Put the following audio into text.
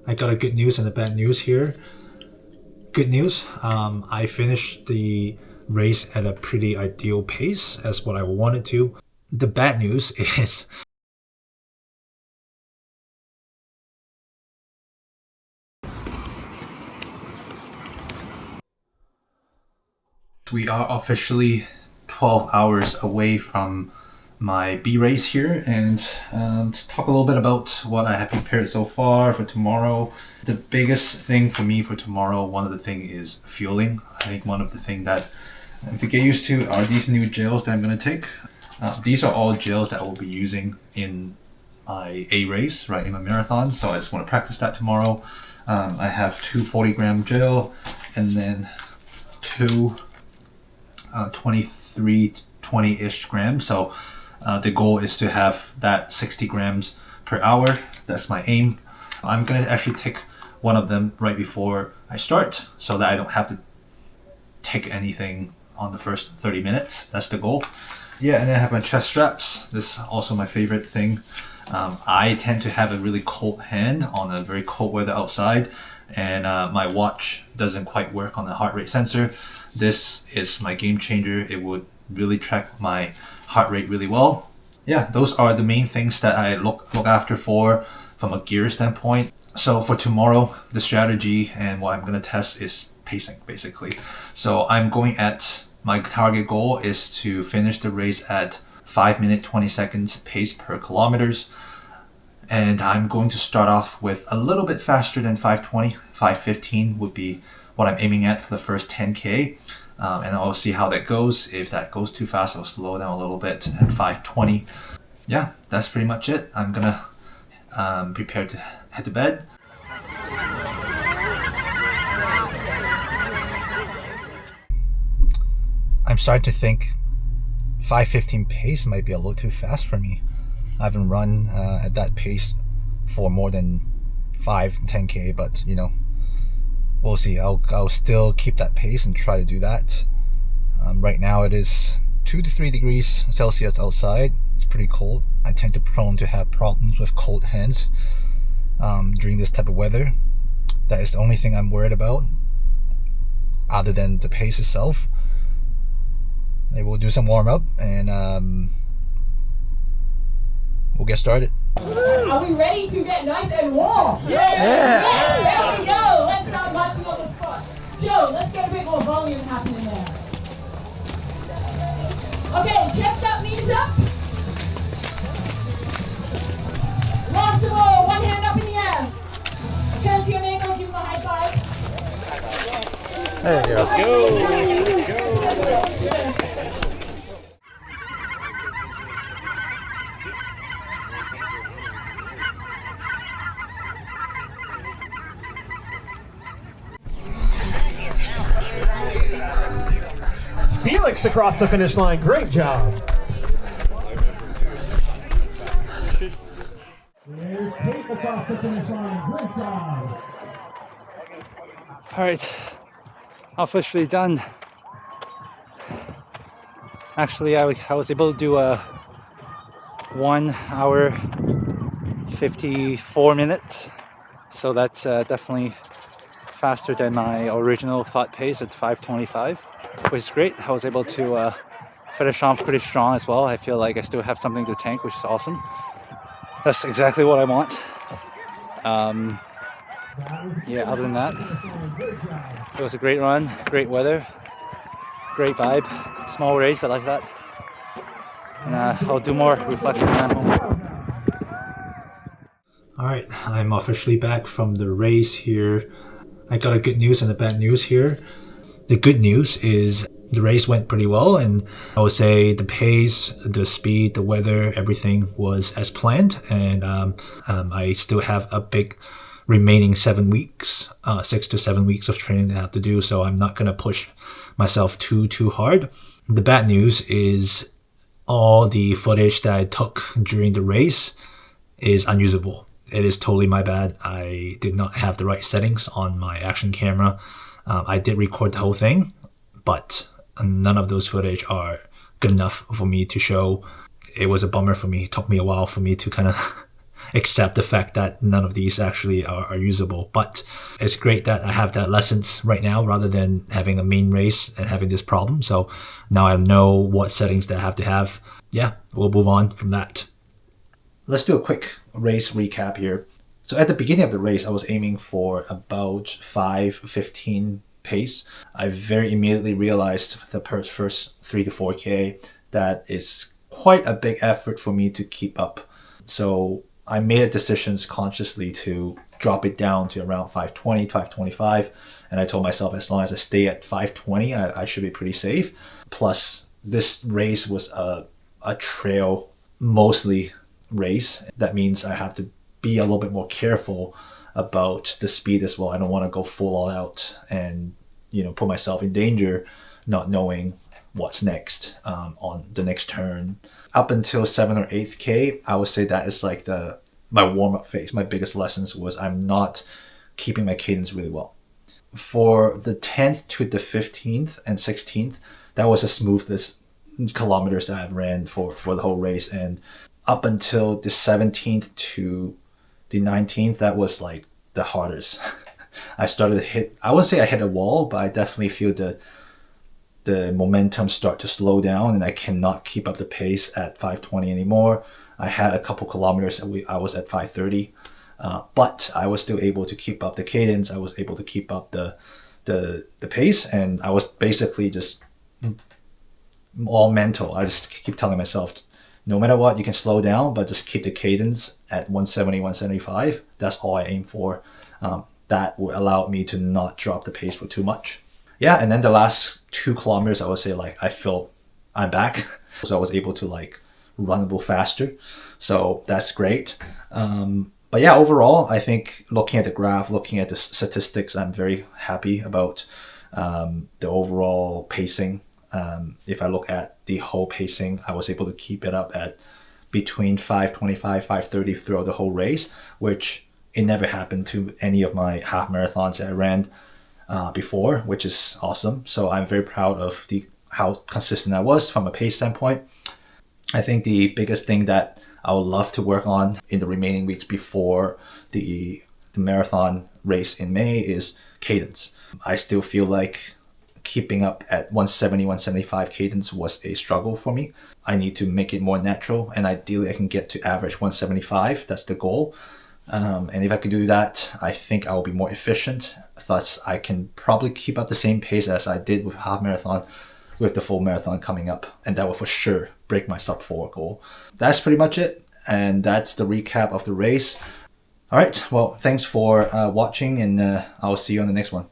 I got a good news and a bad news here. Good news, I finished the race at a pretty ideal pace as what I wanted to. The bad news is we are officially 12 hours away from my B race here, and to talk a little bit about what I have prepared so far for tomorrow. The biggest thing for me for tomorrow, one of the things is fueling. I think one of the things that I have to get used to are these new gels that I'm going to take. These are all gels that I will be using in my A race, right, in my marathon. So I just want to practice that tomorrow. I have two 40-gram gel and then two 23, 20-ish grams. So the goal is to have that 60 grams per hour. That's my aim. I'm going to actually take one of them right before I start so that I don't have to take anything on the first 30 minutes. That's the goal. Yeah, and then I have my chest straps. This is also my favorite thing. I tend to have a really cold hand on a very cold weather outside, and my watch doesn't quite work on the heart rate sensor. This is my game changer. It would really track my heart rate really well. Yeah, those are the main things that I look after from a gear standpoint. So for tomorrow, the strategy and what I'm going to test is pacing, basically. So I'm going at, my target goal is to finish the race at 5 minute 20 seconds pace per kilometers. And I'm going to start off with a little bit faster than 5:20. 5:15 would be what I'm aiming at for the first 10K. And I'll see how that goes. If that goes too fast, I'll slow down a little bit at 5:20. Yeah, that's pretty much it. I'm gonna prepare to head to bed. I'm starting to think 5:15 pace might be a little too fast for me. I haven't run at that pace for more than 10K, but you know, we'll see. I'll still keep that pace and try to do that. Right now it is 2 to 3 degrees Celsius outside. It's pretty cold. I tend to prone to have problems with cold hands during this type of weather. That is the only thing I'm worried about, other than the pace itself. Maybe we'll do some warm up and we'll get started. Are we ready to get nice and warm? Yeah! Yes, there we go. Let's start marching on the spot. Joe, let's get a bit more volume happening there. Okay, chest up, knees up. Last of all, one hand up in the air. Turn to your neighbor, give him a high five. There you go. Let's go. Felix across the finish line. Great job. There's Kate across the finish line. Great job. All right, officially done. Actually, I was able to do a 1 hour 54 minutes, so that's definitely faster than my original thought pace at 5:25, which is great. I was able to finish off pretty strong as well. I feel like I still have something to tank, which is awesome. That's exactly what I want. Yeah, other than that, it was a great run, great weather, great vibe, small race, I like that. And I'll do more reflection at home. Alright, I'm officially back from the race here. I got a good news and a bad news here. The good news is the race went pretty well, and I would say the pace, the speed, the weather, everything was as planned, and I still have a big remaining 7 weeks, 6 to 7 weeks of training that I have to do, so I'm not going to push myself too hard. The bad news is all the footage that I took during the race is unusable. It is totally my bad. I did not have the right settings on my action camera. I did record the whole thing, but none of those footage are good enough for me to show. It was a bummer for me. It took me a while for me to kind of accept the fact that none of these actually are usable. But it's great that I have that lessons right now rather than having a main race and having this problem. So now I know what settings that I have to have. Yeah, we'll move on from that. Let's do a quick race recap here. So at the beginning of the race, I was aiming for about 5:15 pace. I very immediately realized the first 3 to 4K that it's quite a big effort for me to keep up. So I made decisions consciously to drop it down to around 5:20, 5:25. And I told myself as long as I stay at 5:20, I should be pretty safe. Plus, this race was a trail mostly race. That means I have to be a little bit more careful about the speed as well. I don't want to go full all out and put myself in danger not knowing what's next on the next turn. Up until 7 or 8K, I would say that is like my warm-up phase. My biggest lessons was I'm not keeping my cadence really well. For the 10th to the 15th and 16th, that was the smoothest kilometers that I've ran for the whole race. And up until the 17th to the 19th, that was like the hardest. I wouldn't say I hit a wall, but I definitely feel the momentum start to slow down and I cannot keep up the pace at 5:20 anymore. I had a couple kilometers that I was at 5:30, but I was still able to keep up the cadence. I was able to keep up the pace, and I was basically just all mental. I just keep telling myself, no matter what, you can slow down, but just keep the cadence at 170, 175. That's all I aim for. That will allow me to not drop the pace for too much. Yeah, and then the last 2 kilometers, I would say I feel I'm back. So I was able to run a little faster. So that's great. But yeah, overall, I think looking at the graph, looking at the statistics, I'm very happy about the overall pacing. If I look at the whole pacing, I was able to keep it up at between 5:25, 5:30 throughout the whole race, which it never happened to any of my half marathons that I ran before, which is awesome. So I'm very proud of how consistent I was from a pace standpoint. I think the biggest thing that I would love to work on in the remaining weeks before the marathon race in May is cadence. I still feel like keeping up at 170, 175 cadence was a struggle for me. I need to make it more natural, and ideally I can get to average 175. That's the goal. And if I could do that, I think I will be more efficient. Thus, I can probably keep up the same pace as I did with half marathon with the full marathon coming up. And that will for sure break my sub-4 goal. That's pretty much it. And that's the recap of the race. All right. Well, thanks for watching, and I'll see you on the next one.